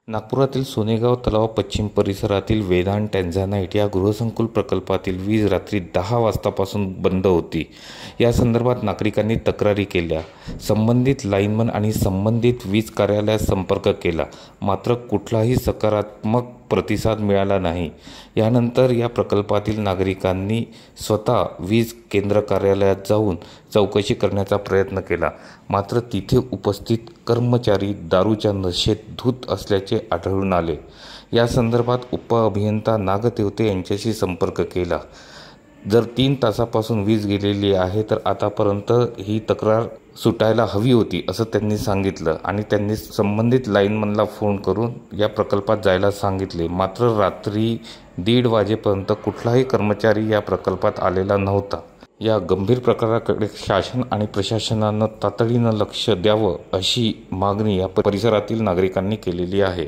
नागपुरातील सोनेगाव तलाव पश्चिम परिसरातील वेदांत टॅन्झानाइट या गृहसंकुल प्रकल्पातील वीज रात्री 10 वाजतापासून बंद होती। या संदर्भात नागरिकांनी तक्रारी केल्या। संबंधित लाईनमन आणि संबंधित वीज कार्यालयास संपर्क केला, मात्र कुठलाही सकारात्मक प्रतिसाद मिळाला नाही। यानंतर या प्रकल्पातील नागरिकांनी स्वतः वीज केंद्र कार्यालयात जाऊन चौकशी करण्याचा प्रयत्न केला, मात्र तिथे उपस्थित कर्मचारी दारूच्या नशेत धूत असल्याचे आढळून आले। या संदर्भात उपअभियंता नागदेवते यांच्याशी संपर्क केला। जर 3 तासापासून वीज गेलेली आहे तर आतापर्यंत ही तक्रार सुटायला हवी होती असं त्यांनी सांगितलं आणि त्यांनी संबंधित लाईनमनला फोन करून या प्रकल्पात जायला सांगितले, मात्र रात्री 1:30 वाजेपर्यंत कुठलाही कर्मचारी या प्रकल्पात आलेला नव्हता। या गंभीर प्रकाराकडे शासन आणि प्रशासनानं तातडीनं लक्ष द्यावं अशी मागणी या परिसरातील नागरिकांनी केलेली आहे।